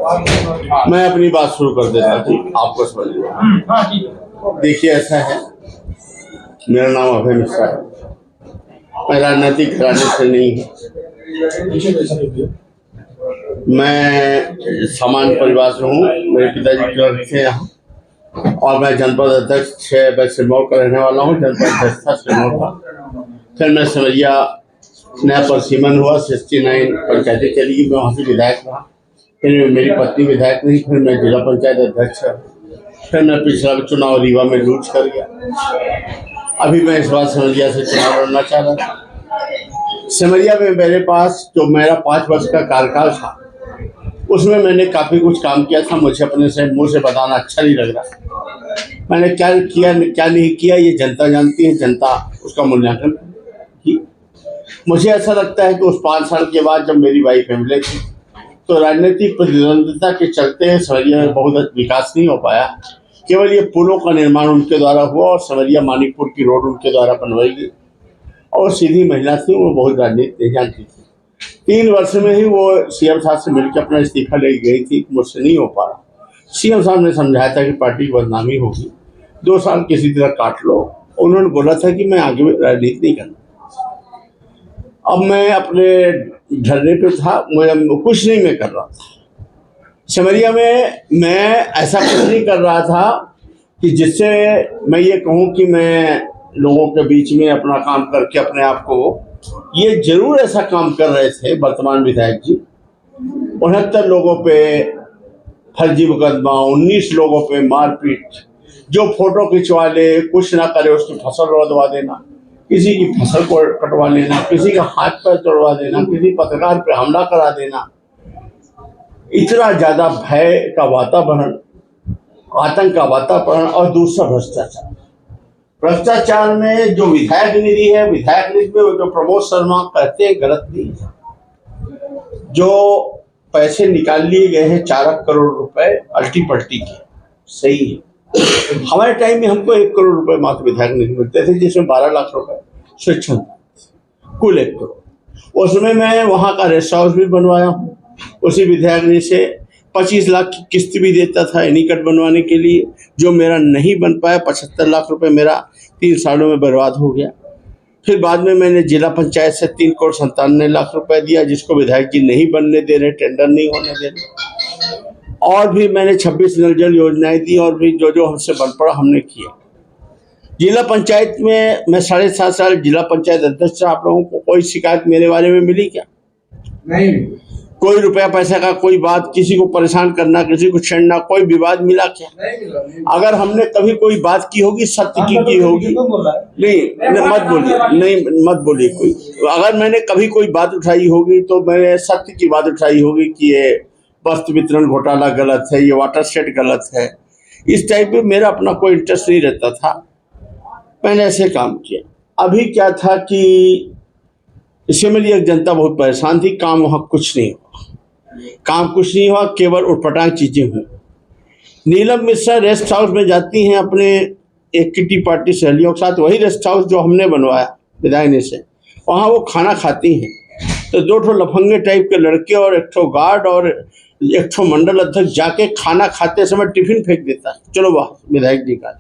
मैं अपनी बात शुरू कर देता थी, आपको समझ लो। देखिए, ऐसा है, मेरा नाम अभय मिश्रा है। मैं राजनीतिक घराने से नहीं हूँ। मैं सामान्य परिवार से हूँ। मेरे पिताजी क्लर्क थे यहाँ, और मैं जनपद अध्यक्ष सिरमौर का रहने वाला हूँ। जनपद अध्यक्ष था सिरमौर का। फिर मैं सिमरिया नया परसिमन हुआ, 69 पंचायतें चली गई, मैं वहाँ से विधायक रहा। फिर मेरी पत्नी विधायक नहीं, फिर मैं जिला पंचायत अध्यक्ष रहा। फिर मैं पिछला चुनाव रीवा में लूज कर गया। अभी मैं इस बार सिमरिया से चुनाव लड़ना चाह रहा था। सिमरिया में मेरे पास जो मेरा 5 वर्ष का कार्यकाल था, उसमें मैंने काफ़ी कुछ काम किया था। मुझे अपने से मुँह से बताना अच्छा नहीं लग रहा। मैंने क्या किया, क्या नहीं किया, ये जनता जानती है, जनता उसका मूल्यांकन की। मुझे ऐसा लगता है कि उस 5 साल के बाद जब मेरी वाइफ एमएलए थी, तो राजनीतिक प्रतिद्वंद्विता के चलते सिमरिया में बहुत विकास नहीं हो पाया। केवल ये पुलों का निर्माण उनके द्वारा हुआ और सिमरिया मानिकपुर की रोड उनके द्वारा बनवाई गई। और सीधी महिला थी, वो बहुत राजनीति नहीं जानती थी। 3 वर्ष में ही वो सीएम साहब से मिलकर अपना इस्तीफा ले गई थी। मुझसे नहीं हो पा रहा। सीएम साहब ने समझाया था कि पार्टी की बदनामी होगी, 2 साल किसी तरह काट लो। उन्होंने बोला था कि मैं आगे राजनीति नहीं करना। अब मैं अपने धरने पे था, मैं कुछ नहीं मैं कर रहा था सिमरिया में। मैं ऐसा कुछ नहीं कर रहा था कि जिससे मैं ये कहूँ कि मैं लोगों के बीच में अपना काम करके अपने आप को, ये जरूर ऐसा काम कर रहे थे वर्तमान विधायक जी। 69 लोगों पे फर्जी मुकदमा, 19 लोगों पे मारपीट, जो फोटो खिंचवा ले, कुछ ना करे उसकी फसल रोधवा देना, किसी की फसल को कटवा लेना, किसी का हाथ पैर तोड़वा देना, किसी पत्रकार पे हमला करा देना। इतना ज्यादा भय का वातावरण, आतंक का वातावरण, और दूसरा भ्रष्टाचार। भ्रष्टाचार में जो विधायक निधि है, विधायक निधि में जो प्रमोद शर्मा कहते हैं गलत नहीं है। जो पैसे निकाल लिए गए हैं 4 करोड़ रुपए अल्टी पल्टी के, सही है। हमारे टाइम में हमको 1 करोड़ रुपए मात्र विधायक निधि मिलते थे, जिसमें 12 लाख रुपए स्वेच्छा, कुल 1 करोड़। उसमें मैं वहां का रेस्ट हाउस भी बनवाया हूँ। उसी विधायक निधि से 25 लाख की किस्त भी देता था एनीकट बनवाने के लिए, जो मेरा नहीं बन पाया। 75 लाख रुपए मेरा 3 सालों में बर्बाद हो गया। फिर बाद में मैंने जिला पंचायत से 3 करोड़ 97 लाख रुपए दिया, जिसको विधायक जी नहीं बनने दे रहे, टेंडर नहीं होने दे रहे। और भी मैंने 26 नल जल योजनाएं दी, और भी जो जो हमसे बन पड़ा हमने किया। जिला पंचायत में मैं 7.5 साल जिला पंचायत अध्यक्ष था। आप लोगों को कोई शिकायत मेरे बारे में मिली क्या? नहीं। कोई रुपया पैसा का कोई बात, किसी को परेशान करना, किसी को छेड़ना, कोई विवाद मिला क्या? नहीं। अगर हमने कभी कोई बात की होगी, सत्य की होगी। नहीं, मत बोलिए, नहीं मत बोलिए कोई। अगर मैंने कभी कोई बात उठाई होगी तो मैंने सत्य की बात उठाई होगी कि ये वस्त्र वितरण घोटाला गलत है, ये वाटर शेड गलत है। इस टाइप में मेरा अपना कोई इंटरेस्ट नहीं रहता था, मैंने ऐसे काम किया। अभी क्या था कि सिमरिया की जनता बहुत परेशान थी। काम वहाँ कुछ नहीं हुआ, केवल उटपटांग चीजें हुई। नीलम मिश्रा रेस्ट हाउस में जाती हैं अपने एक किटी पार्टी सहेलियों के साथ, वही रेस्ट हाउस जो हमने बनवाया विधायक से। वहाँ वो खाना खाती हैं, तो 2 लफंगे टाइप के लड़के और 1 गार्ड और 1 मंडल अध्यक्ष जाके खाना खाते समय टिफिन फेंक देता है। चलो वाह, विधायक जी का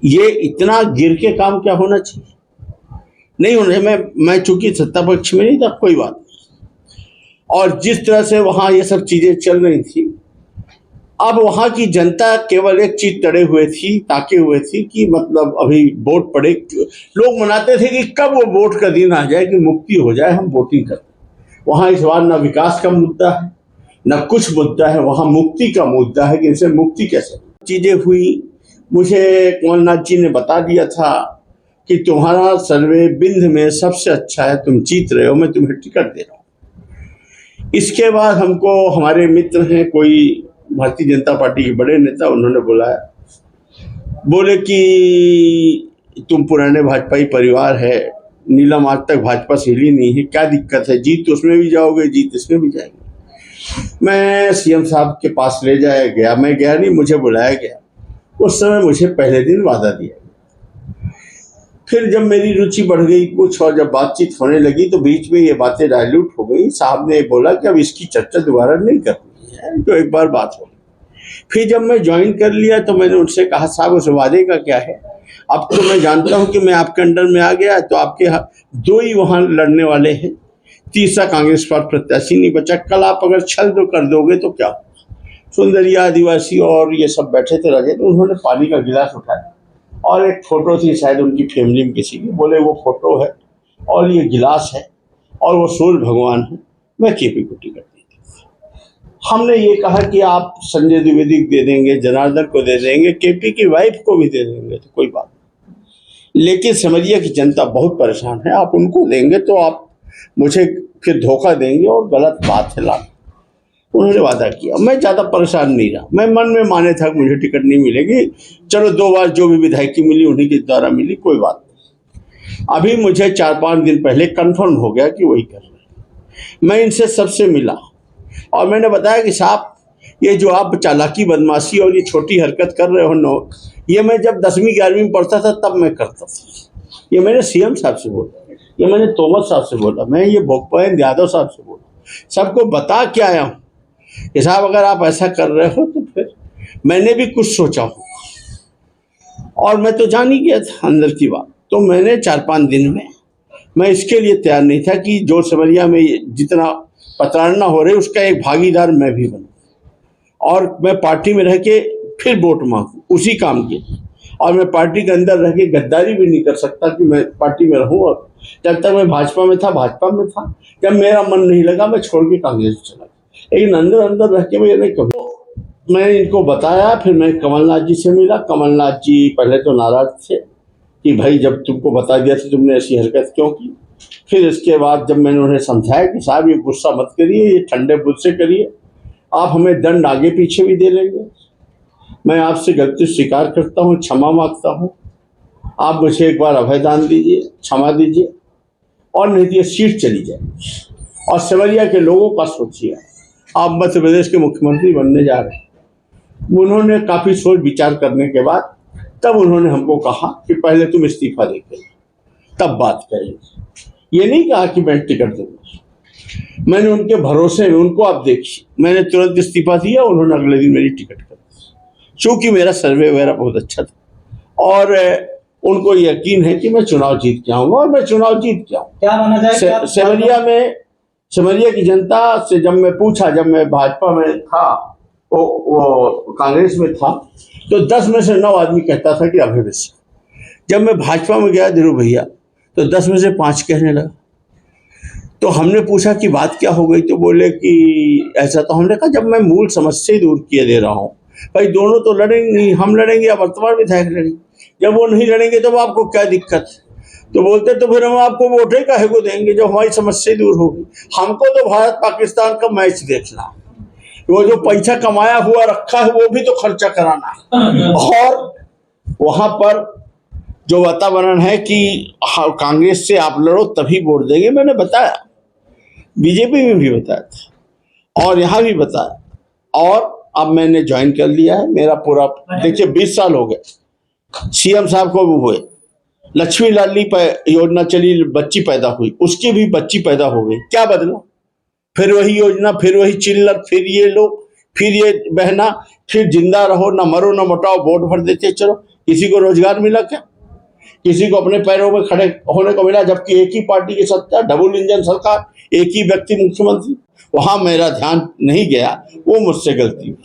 ये इतना गिर के काम क्या होना चाहिए? नहीं होने। मैं चूंकि सत्ता पक्ष में नहीं था, कोई बात नहीं। और जिस तरह से वहां ये सब चीजें चल रही थी, अब वहां की जनता केवल एक चीज तड़े हुए थी, ताके हुए थी कि मतलब अभी वोट पड़े। लोग मनाते थे कि कब वो वोट का दिन आ जाए कि मुक्ति हो जाए, हम वोटिंग करें। वहां इस बार न विकास का मुद्दा है, न कुछ मुद्दा है, वहां मुक्ति का मुद्दा है कि इनसे मुक्ति कैसे। चीजें हुई। मुझे कमलनाथ जी ने बता दिया था कि तुम्हारा सर्वे बिंद में सबसे अच्छा है, तुम जीत रहे हो, मैं तुम्हें टिकट दे रहा हूँ। इसके बाद हमको हमारे मित्र हैं, कोई भारतीय जनता पार्टी के बड़े नेता, उन्होंने बुलाया, बोले कि तुम पुराने भाजपाई परिवार है, नीलम आज तक भाजपा से हिली नहीं है, क्या दिक्कत है? जीत तो उसमें भी जाओगे, जीत इसमें भी जाएंगे। मैं सीएम साहब के पास ले जाया गया। मैं गया नहीं, मुझे बुलाया गया। उस समय मुझे पहले दिन वादा दिया। फिर जब मेरी रुचि बढ़ गई कुछ, और जब बातचीत होने लगी, तो बीच में ये बातें डाइल्यूट हो गई। साहब ने बोला कि अब इसकी चर्चा दोबारा नहीं करनी। नहीं है, तो एक बार बात हो। फिर जब मैं ज्वाइन कर लिया तो मैंने उनसे कहा साहब उस वादे का क्या है, अब तो मैं जानता हूं कि मैं आपके अंडर में आ गया, तो आपके दो ही वहां लड़ने वाले हैं, तीसरा कांग्रेस पर प्रत्याशी नहीं बचा, कल आप अगर छल तो कर दोगे तो क्या। सुंदरिया आदिवासी और ये सब बैठे थे राजे, तो उन्होंने पानी का गिलास उठाया और एक फोटो थी शायद उनकी फैमिली में किसी की, बोले वो फोटो है और ये गिलास है और वो सूर्य भगवान है, मैं केपी को टिकट दी थी। हमने ये कहा कि आप संजय द्विवेदी दे देंगे, जनार्दन को दे देंगे, केपी की वाइफ को भी दे देंगे तो कोई बात नहीं, लेकिन समझिए कि जनता बहुत परेशान है, आप उनको देंगे तो आप मुझे फिर धोखा देंगे और गलत बात है लाना। उन्होंने वादा किया, मैं ज़्यादा परेशान नहीं रहा, मैं मन में माने था कि मुझे टिकट नहीं मिलेगी, चलो 2 बार जो भी विधायकी मिली उन्हीं के द्वारा मिली, कोई बात नहीं। अभी मुझे 4-5 दिन पहले कंफर्म हो गया कि वही कर रहे हैं। मैं इनसे सबसे मिला और मैंने बताया कि साहब ये जो आप चालाकी बदमाशी और ये छोटी हरकत कर रहे हो न, ये मैं जब 10वीं 11वीं में पढ़ता था तब मैं करता था। ये मैंने सीएम साहब से बोला, ये मैंने तोमर साहब से बोला, मैं ये भूपेंद्र यादव साहब से बोला, सबको बता के आया हूँ कि साहब अगर आप ऐसा कर रहे हो तो फिर मैंने भी कुछ सोचा हूँ, और मैं तो जान ही गया था अंदर की बात। तो मैंने 4-5 दिन में, मैं इसके लिए तैयार नहीं था कि जो सिमरिया में जितना प्रताड़ना हो रही उसका एक भागीदार मैं भी बनूं और मैं पार्टी में रह के फिर वोट मांगू उसी काम के, और मैं पार्टी के अंदर रह के गद्दारी भी नहीं कर सकता कि मैं पार्टी में रहूं। और जब तक मैं भाजपा में था, जब मेरा मन नहीं लगा मैं छोड़ के कांग्रेस चला गया, लेकिन अंदर अंदर रह के मैंने कभी, मैंने इनको बताया। फिर मैं कमलनाथ जी से मिला, कमलनाथ जी पहले तो नाराज थे कि भाई जब तुमको बता दिया था तुमने ऐसी हरकत क्यों की। फिर इसके बाद जब मैंने उन्हें समझाया कि साहब ये गुस्सा मत करिए, ये ठंडे बुद्ध से करिए, आप हमें दंड आगे पीछे भी दे लेंगे, मैं आपसे गलती स्वीकार करता हूँ, क्षमा मांगता हूँ, आप मुझे एक बार अभयदान दीजिए, क्षमा दीजिए, और नहीं तो ये सीट चली जाएगी। और सिमरिया के लोगों का सोचिए, आप मध्य प्रदेश के मुख्यमंत्री बनने जा रहे हैं। उन्होंने काफ़ी सोच विचार करने के बाद तब उन्होंने हमको कहा कि पहले तुम इस्तीफा देके तब बात करेंगे। ये नहीं कहा कि मैं टिकट दूंगा, मैंने उनके भरोसे में, उनको आप देखिए, मैंने तुरंत इस्तीफा दिया, उन्होंने अगले दिन मेरी टिकट कर दी, चूँकि मेरा सर्वे वगैरह बहुत अच्छा था और उनको यकीन है कि मैं चुनाव जीत के आऊँगा, और मैं चुनाव जीत के आऊँगा। क्या माना जाए सिमरिया में, सिमरिया की जनता से जब मैं पूछा, जब मैं भाजपा में था, वो कांग्रेस में था, तो 10 में से 9 आदमी कहता था कि अभय मिश्रा। जब मैं भाजपा में गया ध्रुव भैया, तो 10 में से 5 कहने लगा। तो हमने पूछा कि बात क्या हो गई, तो बोले कि ऐसा। तो हमने कहा जब मैं मूल समस्या ही दूर किए दे रहा हूँ, भाई दोनों तो लड़ेंगे नहीं, हम लड़ेंगे या वर्तमान विधायक लड़ेंगे, जब वो नहीं लड़ेंगे तो आपको क्या दिक्कत। तो बोलते तो फिर हम आपको वोटे काहे को देंगे जब हमारी समस्या दूर होगी। हमको तो भारत पाकिस्तान का मैच देखना है, वो जो पैसा कमाया हुआ रखा है वो भी तो खर्चा कराना है, और वहां पर जो वातावरण है कि कांग्रेस से आप लड़ो तभी वोट देंगे, मैंने बताया, बीजेपी में भी बताया था और यहाँ भी बताया। और अब मैंने ज्वाइन कर लिया है, मेरा पूरा देखिए 20 साल हो गए। सीएम साहब को भी हुए, लक्ष्मी लाडली योजना चली, बच्ची पैदा हुई, उसकी भी बच्ची पैदा हो गई, क्या बदला, फिर वही योजना, फिर वही चिल्लर, फिर ये लो, फिर ये बहना, फिर जिंदा रहो, ना मरो ना मोटाओ, वोट भर देते चलो। किसी को रोजगार मिला क्या, किसी को अपने पैरों में खड़े होने को मिला, जबकि एक ही पार्टी की सत्ता, डबल इंजन सरकार, एक ही व्यक्ति मुख्यमंत्री। वहां मेरा ध्यान नहीं गया, वो मुझसे गलती हुई।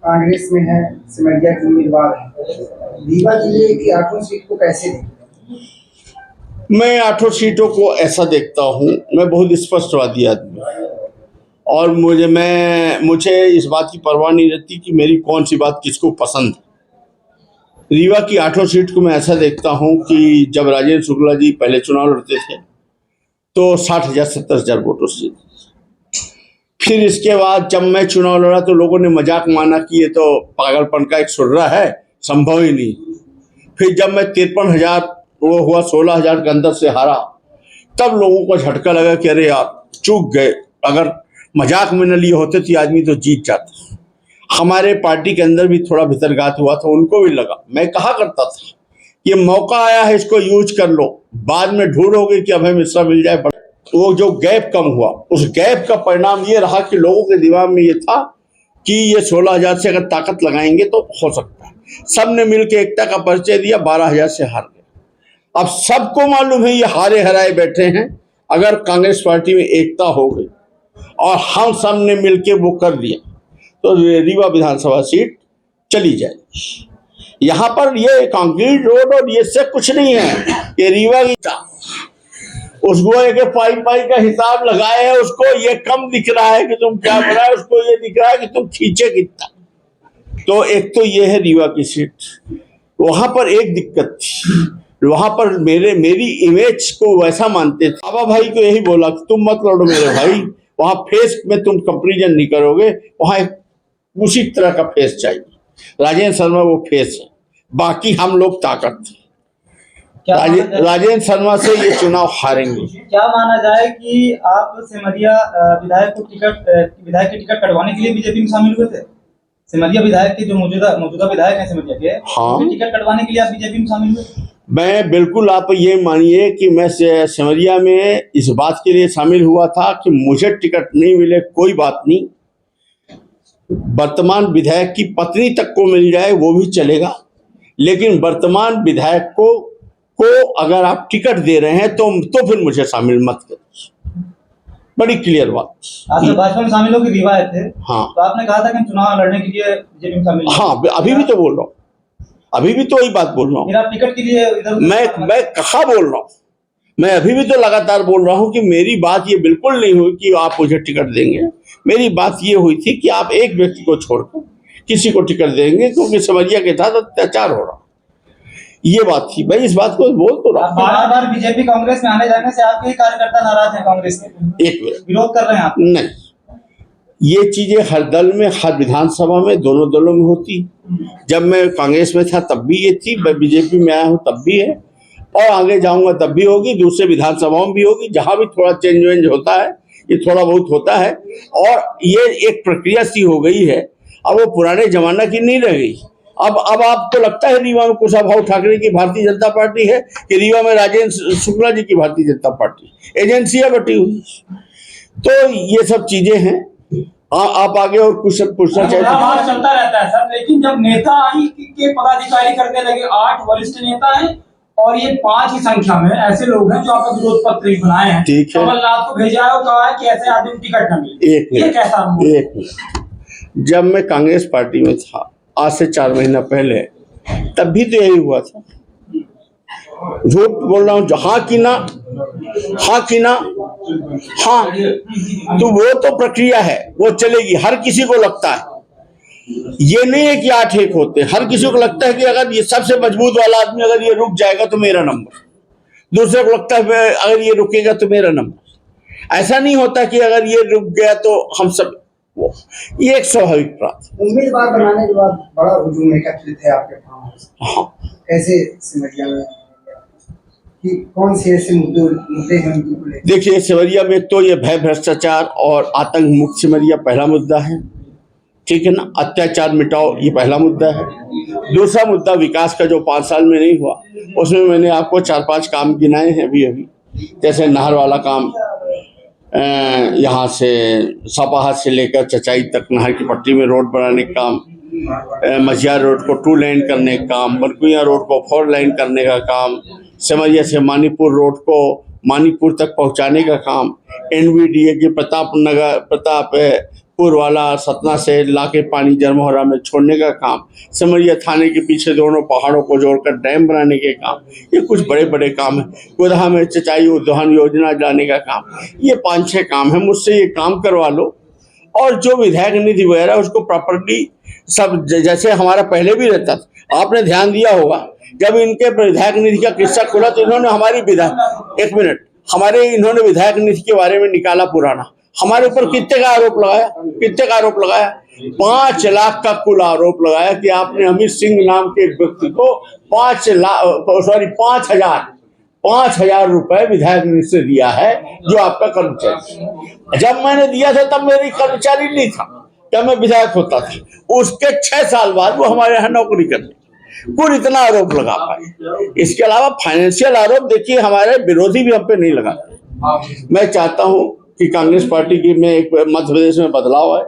कांग्रेस में है, सिमरिया की उम्मीदवार है, रीवा जिले की 8 सीट को कैसे देखते? मैं 8 सीटों को ऐसा देखता हूँ, मैं बहुत स्पष्टवादी आदमी हूँ और मुझे इस बात की परवाह नहीं रहती कि मेरी कौन सी बात किसको पसंद है। रीवा की 8 सीट को मैं ऐसा देखता हूँ कि जब राजेंद्र शुक्ला जी पहले चुनाव लड़ते थे तो 60,000-70,000 वोटों से, फिर इसके बाद जब मैं चुनाव लड़ा तो लोगों ने मजाक माना कि ये तो पागलपन का एक सुर्रा है, संभव ही नहीं। फिर जब मैं 53,000 वो हुआ, 16,000 के अंदर से हारा, तब लोगों को झटका लगा कि अरे यार चूक गए, अगर मजाक में न लिए होते तो आदमी तो जीत जाता। हमारे पार्टी के अंदर भी थोड़ा भीतरघात हुआ था, उनको भी लगा। मैं कहा करता था ये मौका आया है, इसको यूज कर लो, बाद में ढूंढोगे कि अभय मिश्रा मिल जाए। वो जो गैप कम हुआ, उस गैप का परिणाम ये रहा कि लोगों के दिमाग में ये था कि ये 16,000 से अगर ताकत लगाएंगे तो हो सकता है। सब ने मिलकर एकता का परिचय दिया, 12,000 से हार गए। अब सबको मालूम है ये हारे हराए बैठे हैं। अगर कांग्रेस पार्टी में एकता हो गई और हम सब ने मिलकर वो कर दिया तो रीवा विधानसभा सीट चली जाएगी। यहाँ पर ये कंक्रीट रोड और ये सब कुछ नहीं है, ये रीवा की उसको एक पाई का हिसाब लगाए है, उसको ये कम दिख रहा है कि तुम क्या बनाए, उसको ये दिख रहा है कि तुम खींचे कितना। तो एक तो ये है रीवा की सीट। वहां पर एक दिक्कत थी, वहां पर मेरी इमेज को वैसा मानते थे। बाबा भाई को यही बोला कि तुम मत लड़ो मेरे भाई, वहां फेस में तुम कंपेरिजन नहीं करोगे, वहां एक उसी तरह का फेस चाहिए। राजेंद्र शर्मा वो फेस है, बाकी हम लोग ताकत। राजेंद्र शर्मा से ये चुनाव हारेंगे। क्या माना जाए कि आप सिमरिया विधायक की टिकट कटवाने के लिए बीजेपी में शामिल हुए थे? सिमरिया विधायक के जो मौजूदा विधायक हैं सिमरिया के, हाँ, टिकट कटवाने के लिए आप बीजेपी में शामिल हुए? मैं बिल्कुल, आप ये मानिए कि मैं सिमरिया में इस बात के लिए शामिल हुआ था कि मुझे टिकट नहीं मिले कोई बात नहीं, वर्तमान विधायक की पत्नी तक को मिल जाए वो भी चलेगा, लेकिन वर्तमान विधायक को अगर आप टिकट दे रहे हैं तो फिर मुझे शामिल मत करिए। बड़ी क्लियर बात। आप जब भाजपा में शामिल होकर रीवा आए थे, हाँ, तो आपने कहा था कि चुनाव लड़ने के लिए बीजेपी में शामिल। हाँ, अभी भी तो बोल रहा हूँ, अभी भी तो वही बात बोल रहा हूँ। आप टिकट के लिए इधर मैं कहाँ बोल रहा हूँ, मैं अभी भी तो लगातार बोल रहा हूँ कि मेरी बात ये बिल्कुल नहीं हुई कि आप मुझे टिकट देंगे। मेरी बात ये हुई थी कि आप एक व्यक्ति को छोड़कर किसी को टिकट देंगे क्योंकि सिमरिया के साथ अत्याचार हो रहा, ये बात थी। भाई इस बात को बोल तो रहा। बार बीजेपी कांग्रेस में आने जाने से आपके कार्यकर्ता नाराज हैं, कांग्रेस के एक विरोध कर रहे हैं आप? नहीं, ये चीजें हर दल में, हर विधानसभा में, दोनों दलों में होती। जब मैं कांग्रेस में था तब भी ये थी, मैं बीजेपी में आया हूँ तब भी है, और आगे जाऊंगा तब भी होगी, दूसरे विधानसभाओं में भी होगी। जहां भी थोड़ा चेंज वेंज होता है, ये थोड़ा बहुत होता है, और ये एक प्रक्रिया सी हो गई है, अब वो पुराने जमाना की नहीं रह गई। अब आपको लगता है रीवा में कुशाभाऊ ठाकरे की भारतीय जनता पार्टी है कि रीवा में राजेंद्र शुक्ला जी की भारतीय जनता पार्टी, एजेंसियां बटी हुई। तो ये सब चीजें हैं। आप आगे और कुछ पूछना चाहते हैं? चलता रहता है सर, लेकिन जब नेता आई के पदाधिकारी करने लगे, 8 वरिष्ठ नेता हैं और ये 5 की संख्या में ऐसे लोग हैं जो आपका विरोध पत्र बनाए हैं। ठीक है, कमलनाथ को भेजा है और कहा है कि ऐसे आदमी टिकट न मिले। एक मिनट, जब मैं कांग्रेस पार्टी में था आज से 4 महीना पहले, तब भी तो यही हुआ था। झूठ बोल रहा हूँ? हाँ की ना, हाँ की ना, हाँ। तो वो तो प्रक्रिया है, वो चलेगी। हर किसी को लगता है, ये नहीं है कि 8 एक होते, हर किसी को लगता है कि अगर ये सबसे मजबूत वाला आदमी अगर ये रुक जाएगा तो मेरा नंबर, दूसरे को लगता है अगर ये रुकेगा तो मेरा नंबर। ऐसा नहीं होता कि अगर ये रुक गया तो हम सब, ये एक स्वाभाविक बात। उम्मीदवार बनाने के बाद बड़ा हुजूम एकत्रित है आपके फार्म हाउस। हाँ, कैसे सिमरिया में कि कौन से ऐसे मुद्दे हैं? देखिए, सिमरिया में तो ये भय, भ्रष्टाचार और आतंक मुक्त सिमरिया पहला मुद्दा है, ठीक है ना। अत्याचार मिटाओ, ये पहला मुद्दा है। दूसरा मुद्दा विकास का, जो 5 साल में नहीं हुआ, उसमें मैंने आपको 4-5 काम गिनाए हैं अभी। जैसे नहर वाला काम, यहाँ से सपाहा से लेकर चचाई तक नहर की पट्टी में रोड बनाने का काम, मझियार रोड को 2 लेन करने का काम, बनकुइया रोड को 4 लेन करने का काम, सिमरिया से मानीपुर रोड को मानीपुर तक पहुंचाने का काम, NVDA के प्रतापपुर वाला सतना से लाके पानी जरमोहरा में छोड़ने का काम, सिमरिया थाने के पीछे दोनों पहाड़ों को जोड़कर डैम बनाने के काम, ये कुछ बड़े बड़े काम हैं। गोधा में सिंचाई उद्यान योजना लाने का काम, ये 5-6 काम है। मुझसे ये काम करवा लो, और जो विधायक निधि वगैरह उसको प्रॉपर्ली सब, जैसे हमारा पहले भी रहता था, आपने ध्यान दिया होगा, जब इनके विधायक निधि का किस्सा खुला तो इन्होंने हमारी इन्होंने विधायक निधि के बारे में निकाला पुराना, हमारे ऊपर कितने का आरोप लगाया, 5 लाख का कुल आरोप लगाया कि आपने अमित सिंह नाम के एक व्यक्ति को 5,000 रुपए विधायक निधि से दिया है, जो आपका कर्मचारी। जब मैंने दिया था तब मेरी कर्मचारी नहीं था, जब मैं विधायक होता था। उसके 6 साल बाद वो हमारे यहाँ नौकरी करने, कुल इतना आरोप लगा पाए। इसके अलावा फाइनेंशियल आरोप देखिए, हमारे विरोधी भी हम पे नहीं लगाते। मैं चाहता हूं कि कांग्रेस पार्टी की में एक मध्य प्रदेश में बदलाव आए।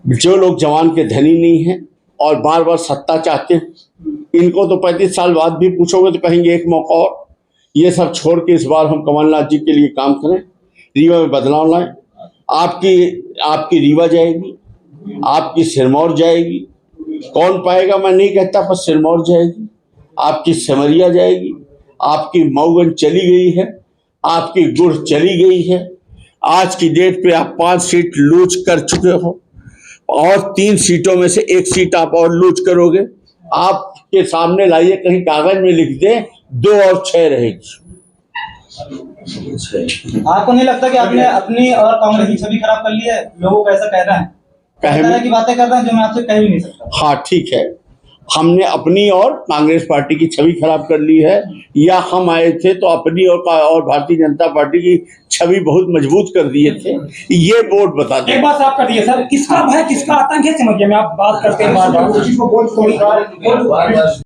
जो लोग जवान के धनी नहीं हैं और बार बार सत्ता चाहते हैं, इनको तो 35 साल बाद भी पूछोगे तो कहेंगे एक मौका और। ये सब छोड़ के इस बार हम कमलनाथ जी के लिए काम करें, रीवा में बदलाव लाएं। आपकी रीवा जाएगी, आपकी सिरमौर जाएगी, कौन पाएगा मैं नहीं कहता, पर सिरमौर जाएगी, आपकी सिमरिया जाएगी, आपकी मऊगंज चली गई है, आपकी गुड़ चली गई है। आज की डेट पे आप 5 सीट लूज कर चुके हो और 3 सीटों में से 1 सीट आप और लूज करोगे। आपके सामने लाइए, कहीं कागज में लिख दे 2 और 6 रहेगी। आपको नहीं लगता कि आपने अपनी और कांग्रेस की छवि खराब कर ली है? लोगों को ऐसा कह रहे हैं, इस तरह की बातें कर रहे हैं जो मैं आपसे कह भी नहीं सकता। हाँ ठीक है, हमने अपनी और कांग्रेस पार्टी की छवि खराब कर ली है, या हम आए थे तो अपनी और भारतीय जनता पार्टी की छवि बहुत मजबूत कर दिए थे, ये वोट बता दें। एक बात साफ कर दिए सर, किसका भय किसका आतंक है सिमरिया में? आप बात करते हैं बार बार।